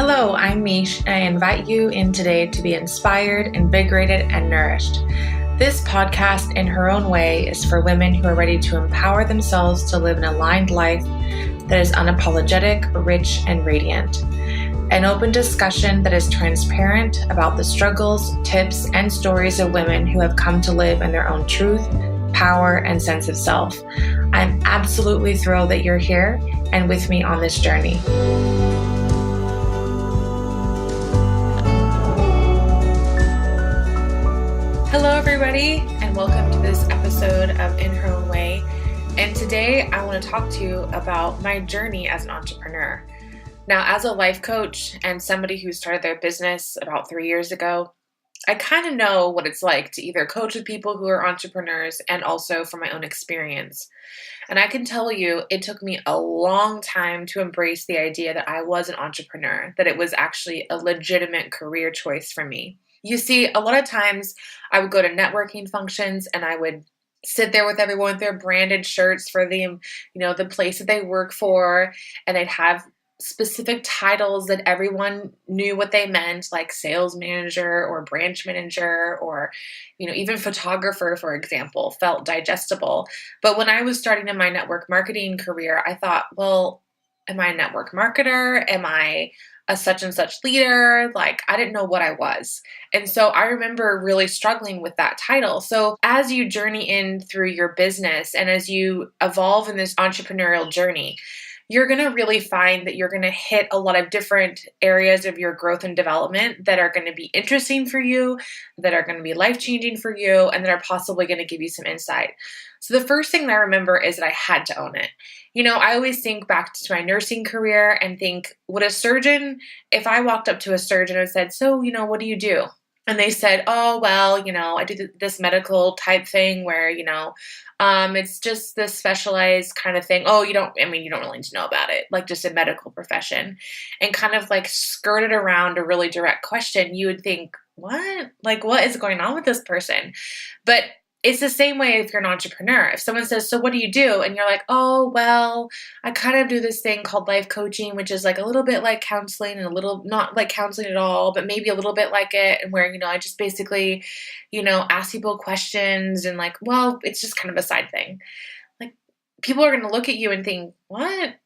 Hello, I'm Mish, and I invite you in today to be inspired, invigorated, and nourished. This podcast, in her own way, is for women who are ready to empower themselves to live an aligned life that is unapologetic, rich, and radiant. An open discussion that is transparent about the struggles, tips, and stories of women who have come to live in their own truth, power, and sense of self. I'm absolutely thrilled that you're here and with me on this journey. Hello, everybody, and welcome to this episode of In Her Own Way. And today I want to talk to you about my journey as an entrepreneur. Now, as a life coach and somebody who started their business about 3 years ago, I kind of know what it's like to either coach with people who are entrepreneurs and also from my own experience. And I can tell you, it took me a long time to embrace the idea that I was an entrepreneur, that it was actually a legitimate career choice for me. You see, a lot of times I would go to networking functions and I would sit there with everyone with their branded shirts for the place that they work for, and they'd have specific titles that everyone knew what they meant, like sales manager or branch manager or, even photographer, for example, felt digestible. But when I was starting in my network marketing career, I thought, well, am I a network marketer? Am I a such and such leader? I didn't know what I was. And so I remember really struggling with that title. So as you journey in through your business and as you evolve in this entrepreneurial journey, you're going to really find that you're going to hit a lot of different areas of your growth and development that are going to be interesting for you, that are going to be life-changing for you, and that are possibly going to give you some insight. So the first thing that I remember is that I had to own it. I always think back to my nursing career and think, would a surgeon, if I walked up to a surgeon and said, so, what do you do? And they said, oh, well, I do this medical type thing where, it's just this specialized kind of thing. Oh, you don't really need to know about it, like just a medical profession, and kind of skirt it around a really direct question. You would think, what? What is going on with this person? But it's the same way if you're an entrepreneur. If someone says, so what do you do? And you're like, oh, well, I kind of do this thing called life coaching, which is a little bit like counseling and a little not like counseling at all, but maybe a little bit like it. And where, I just basically, ask people questions and well, it's just kind of a side thing. People are going to look at you and think, what?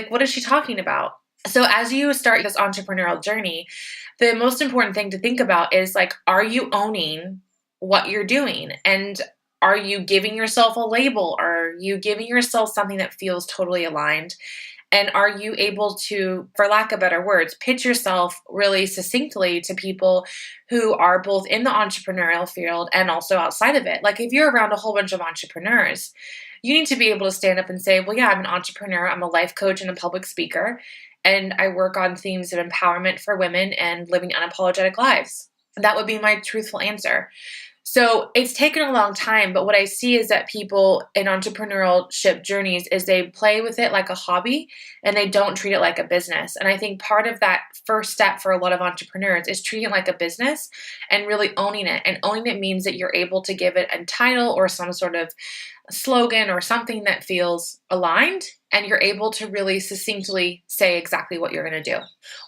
What is she talking about? So as you start this entrepreneurial journey, the most important thing to think about is are you owning what you're doing? And are you giving yourself a label? Are you giving yourself something that feels totally aligned? And are you able to, for lack of better words, pitch yourself really succinctly to people who are both in the entrepreneurial field and also outside of it? If you're around a whole bunch of entrepreneurs, you need to be able to stand up and say, well, yeah, I'm an entrepreneur, I'm a life coach and a public speaker, and I work on themes of empowerment for women and living unapologetic lives. That would be my truthful answer. So it's taken a long time, but what I see is that people in entrepreneurship journeys is they play with it like a hobby and they don't treat it like a business. And I think part of that first step for a lot of entrepreneurs is treating it like a business and really owning it. And owning it means that you're able to give it a title or some sort of slogan or something that feels aligned, and you're able to really succinctly say exactly what you're going to do.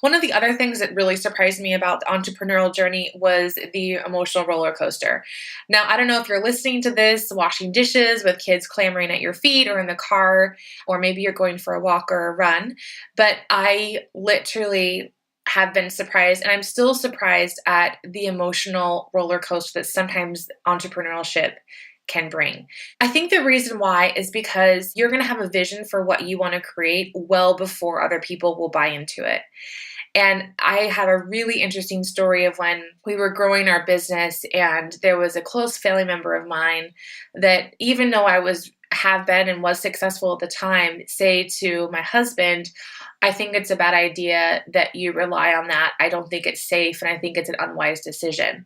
One of the other things that really surprised me about the entrepreneurial journey was the emotional roller coaster. Now, I don't know if you're listening to this washing dishes with kids clamoring at your feet or in the car, or maybe you're going for a walk or a run, but I literally have been surprised, and I'm still surprised at the emotional roller coaster that sometimes entrepreneurship can bring. I think the reason why is because you're going to have a vision for what you want to create well before other people will buy into it. And I have a really interesting story of when we were growing our business, and there was a close family member of mine that, even though I have been and was successful at the time, say to my husband, I think it's a bad idea that you rely on that. I don't think it's safe, and I think it's an unwise decision.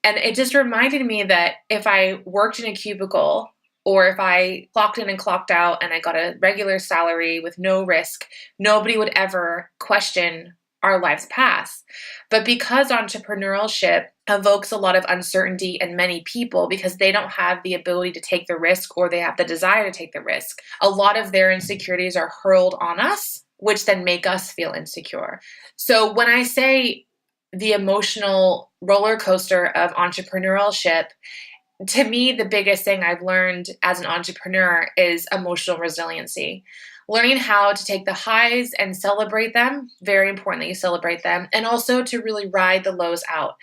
And it just reminded me that if I worked in a cubicle, or if I clocked in and clocked out and I got a regular salary with no risk, nobody would ever question our life's path. But because entrepreneurship evokes a lot of uncertainty in many people because they don't have the ability to take the risk, or they have the desire to take the risk, a lot of their insecurities are hurled on us which then make us feel insecure. So when I say the emotional roller coaster of entrepreneurship, to me, the biggest thing I've learned as an entrepreneur is emotional resiliency. Learning how to take the highs and celebrate them, very importantly, celebrate them, and also to really ride the lows out.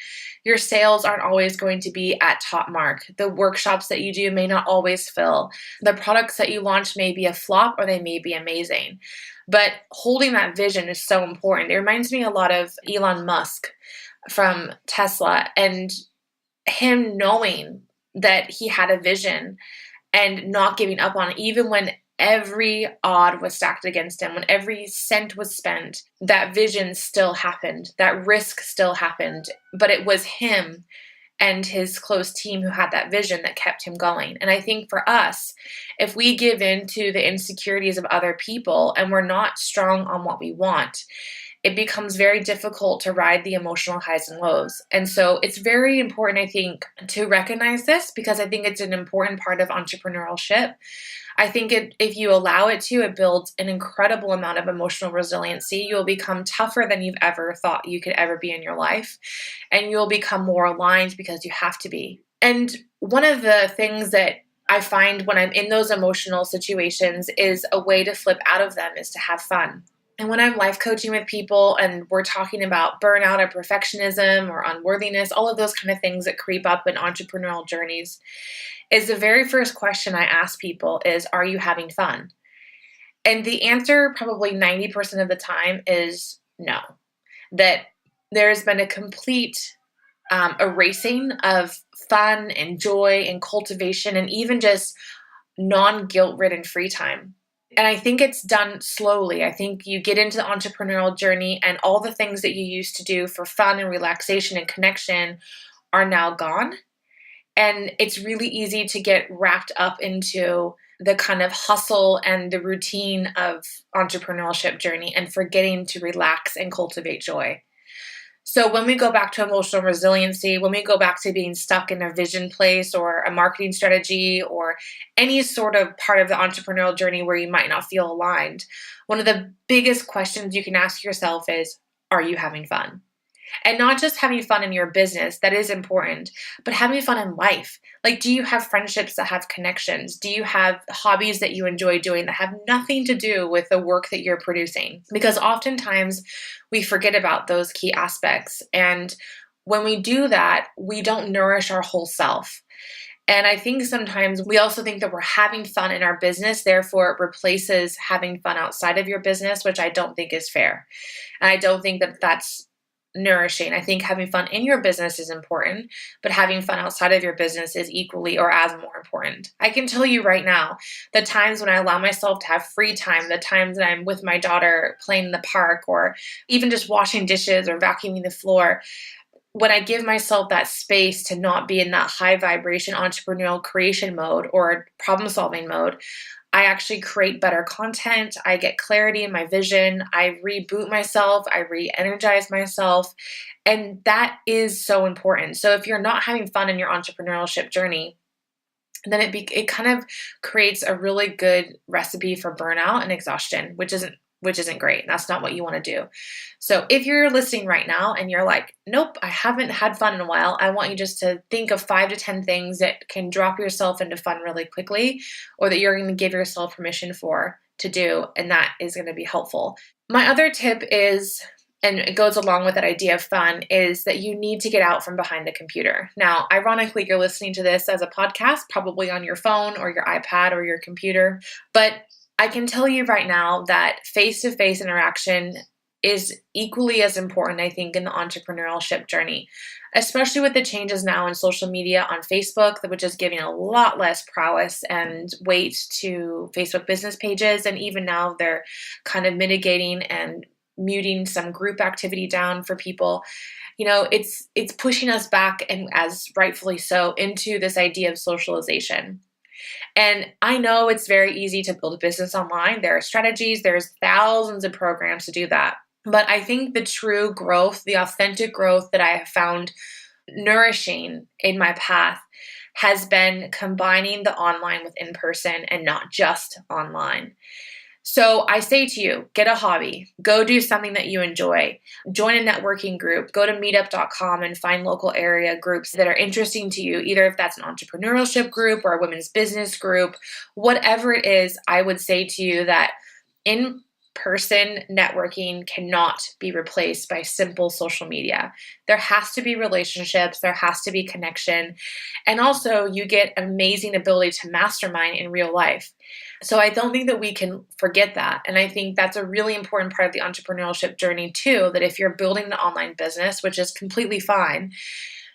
Your sales aren't always going to be at top mark. The workshops that you do may not always fill. The products that you launch may be a flop or they may be amazing. But holding that vision is so important. It reminds me a lot of Elon Musk from Tesla and him knowing that he had a vision and not giving up on it, even when every odd was stacked against him, when every cent was spent, that vision still happened, that risk still happened, but it was him and his close team who had that vision that kept him going. And I think for us, if we give in to the insecurities of other people and we're not strong on what we want, it becomes very difficult to ride the emotional highs and lows. And so it's very important, I think, to recognize this, because I think it's an important part of entrepreneurship. I think if you allow it to, it builds an incredible amount of emotional resiliency. You'll become tougher than you've ever thought you could ever be in your life. And you'll become more aligned because you have to be. And one of the things that I find when I'm in those emotional situations is a way to flip out of them is to have fun. And when I'm life coaching with people and we're talking about burnout or perfectionism or unworthiness, all of those kind of things that creep up in entrepreneurial journeys, is the very first question I ask people is, are you having fun? And the answer probably 90% of the time is no. That there's been a complete erasing of fun and joy and cultivation and even just non-guilt-ridden free time. And I think it's done slowly. I think you get into the entrepreneurial journey and all the things that you used to do for fun and relaxation and connection are now gone. And it's really easy to get wrapped up into the kind of hustle and the routine of entrepreneurship journey and forgetting to relax and cultivate joy. So when we go back to emotional resiliency, when we go back to being stuck in a vision place or a marketing strategy or any sort of part of the entrepreneurial journey where you might not feel aligned, one of the biggest questions you can ask yourself is, are you having fun? And not just having fun in your business, that is important, but having fun in life. Like, do you have friendships that have connections? Do you have hobbies that you enjoy doing that have nothing to do with the work that you're producing? Because oftentimes we forget about those key aspects. And when we do that, we don't nourish our whole self. And I think sometimes we also think that we're having fun in our business, therefore it replaces having fun outside of your business, which I don't think is fair. And I don't think that that's nourishing. I think having fun in your business is important, but having fun outside of your business is equally or as more important. I can tell you right now, the times when I allow myself to have free time, the times that I'm with my daughter playing in the park or even just washing dishes or vacuuming the floor, when I give myself that space to not be in that high vibration entrepreneurial creation mode or problem solving mode, I actually create better content. I get clarity in my vision. I reboot myself. I re-energize myself. And that is so important. So if you're not having fun in your entrepreneurship journey, then it kind of creates a really good recipe for burnout and exhaustion, which isn't great. That's not what you want to do. So if you're listening right now and you're like, nope, I haven't had fun in a while, I want you just to think of 5 to 10 things that can drop yourself into fun really quickly, or that you're going to give yourself permission to do, and that is going to be helpful. My other tip is, and it goes along with that idea of fun, is that you need to get out from behind the computer. Now, ironically, you're listening to this as a podcast, probably on your phone or your iPad or your computer, but I can tell you right now that face-to-face interaction is equally as important, I think, in the entrepreneurship journey, especially with the changes now in social media on Facebook, which is giving a lot less prowess and weight to Facebook business pages. And even now they're kind of mitigating and muting some group activity down for people. You know, it's pushing us back, and as rightfully so, into this idea of socialization. And I know it's very easy to build a business online. There are strategies, there's thousands of programs to do that. But I think the true growth, the authentic growth that I have found nourishing in my path has been combining the online with in-person and not just online. So I say to you, get a hobby, go do something that you enjoy, join a networking group, go to meetup.com and find local area groups that are interesting to you, either if that's an entrepreneurship group or a women's business group, whatever it is. I would say to you that in-person networking cannot be replaced by simple social media. There has to be relationships, there has to be connection, and also you get amazing ability to mastermind in real life. So I don't think that we can forget that. And I think that's a really important part of the entrepreneurship journey too, that if you're building an online business, which is completely fine,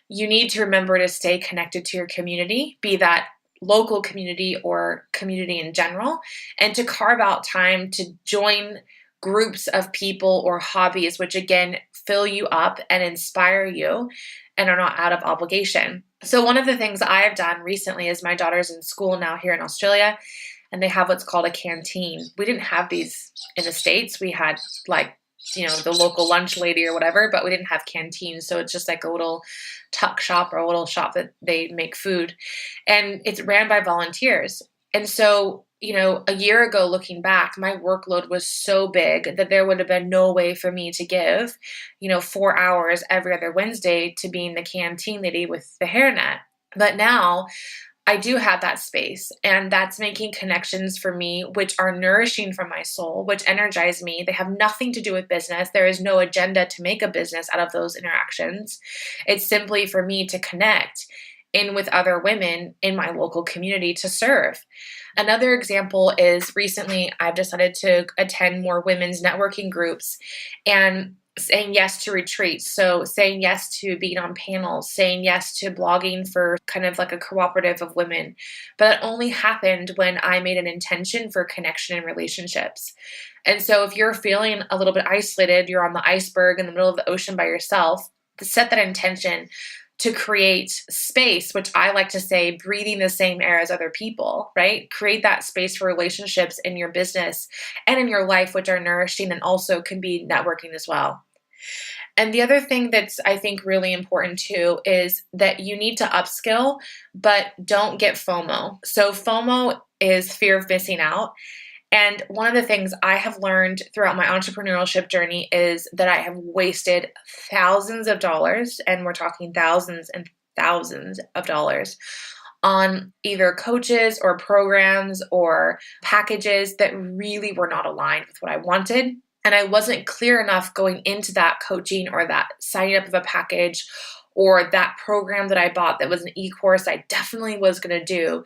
you need to remember to stay connected to your community, be that local community or community in general, and to carve out time to join groups of people or hobbies, which again, fill you up and inspire you and are not out of obligation. So one of the things I've done recently is my daughter's in school now here in Australia, and they have what's called a canteen. We didn't have these in the States. We had the local lunch lady or whatever, but we didn't have canteens. So it's just like a little tuck shop or a little shop that they make food. And it's ran by volunteers. And so, a year ago, looking back, my workload was so big that there would have been no way for me to give, 4 hours every other Wednesday to being the canteen lady with the hairnet. But now I do have that space, and that's making connections for me, which are nourishing for my soul, which energize me. They have nothing to do with business. There is no agenda to make a business out of those interactions. It's simply for me to connect in with other women in my local community to serve. Another example is recently I've decided to attend more women's networking groups and saying yes to retreats. So saying yes to being on panels, saying yes to blogging for kind of like a cooperative of women. But it only happened when I made an intention for connection and relationships. And so if you're feeling a little bit isolated, you're on the iceberg in the middle of the ocean by yourself, set that intention to create space, which I like to say, breathing the same air as other people, right? Create that space for relationships in your business and in your life, which are nourishing and also can be networking as well. And the other thing that's, I think, really important too is that you need to upskill, but don't get FOMO. So FOMO is fear of missing out. And one of the things I have learned throughout my entrepreneurship journey is that I have wasted thousands of dollars, and we're talking thousands and thousands of dollars, on either coaches or programs or packages that really were not aligned with what I wanted. And I wasn't clear enough going into that coaching or that signing up of a package or that program that I bought that was an e-course I definitely was going to do,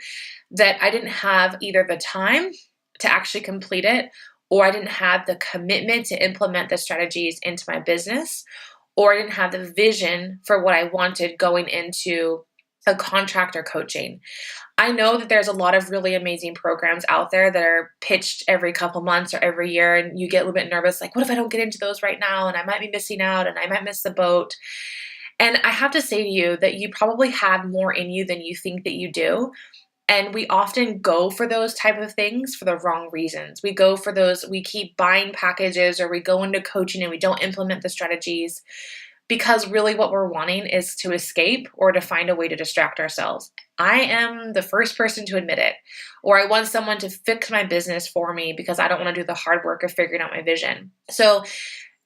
that I didn't have either the time to actually complete it, or I didn't have the commitment to implement the strategies into my business, or I didn't have the vision for what I wanted going into a contract or coaching. I know that there's a lot of really amazing programs out there that are pitched every couple months or every year, and you get a little bit nervous, like, what if I don't get into those right now, and I might be missing out, and I might miss the boat. And I have to say to you that you probably have more in you than you think that you do. And we often go for those type of things for the wrong reasons. We go for those, we keep buying packages, or we go into coaching and we don't implement the strategies because really what we're wanting is to escape or to find a way to distract ourselves. I am the first person to admit it. Or I want someone to fix my business for me because I don't want to do the hard work of figuring out my vision. So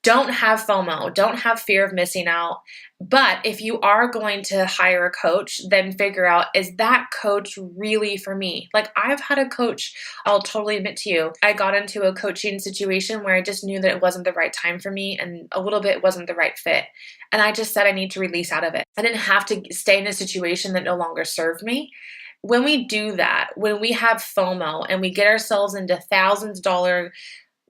don't have FOMO, don't have fear of missing out. But if you are going to hire a coach, then figure out, is that coach really for me? Like, I've had a coach, I'll totally admit to you, I got into a coaching situation where I just knew that it wasn't the right time for me and a little bit wasn't the right fit. And I just said I need to release out of it. I didn't have to stay in a situation that no longer served me. When we do that, when we have FOMO and we get ourselves into thousands of dollars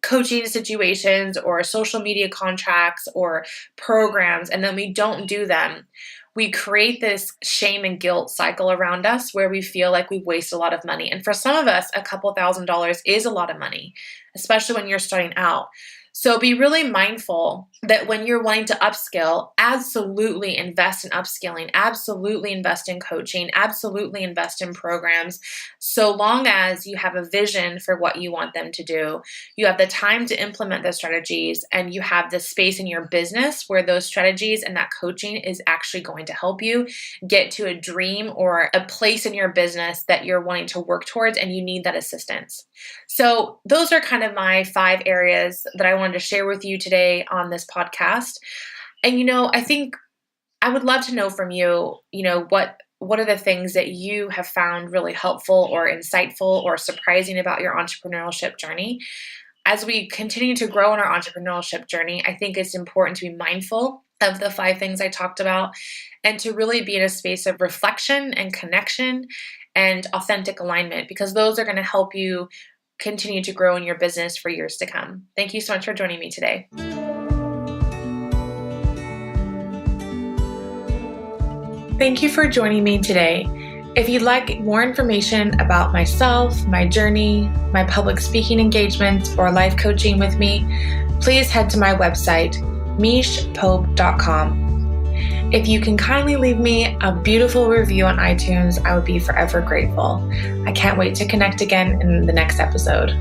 coaching situations or social media contracts or programs, and then we don't do them, we create this shame and guilt cycle around us where we feel like we waste a lot of money. And for some of us, a couple $1,000s is a lot of money, especially when you're starting out. So be really mindful that when you're wanting to upskill, absolutely invest in upskilling, absolutely invest in coaching, absolutely invest in programs, so long as you have a vision for what you want them to do, you have the time to implement those strategies, and you have the space in your business where those strategies and that coaching is actually going to help you get to a dream or a place in your business that you're wanting to work towards, and you need that assistance. So those are kind of my 5 areas that I wanted to share with you today on this podcast. And, I think I would love to know from you, what are the things that you have found really helpful or insightful or surprising about your entrepreneurship journey? As we continue to grow in our entrepreneurship journey, I think it's important to be mindful of the 5 things I talked about and to really be in a space of reflection and connection and authentic alignment, because those are going to help you continue to grow in your business for years to come. Thank you so much for joining me today. Thank you for joining me today. If you'd like more information about myself, my journey, my public speaking engagements, or life coaching with me, please head to my website, mishpope.com. If you can kindly leave me a beautiful review on iTunes, I would be forever grateful. I can't wait to connect again in the next episode.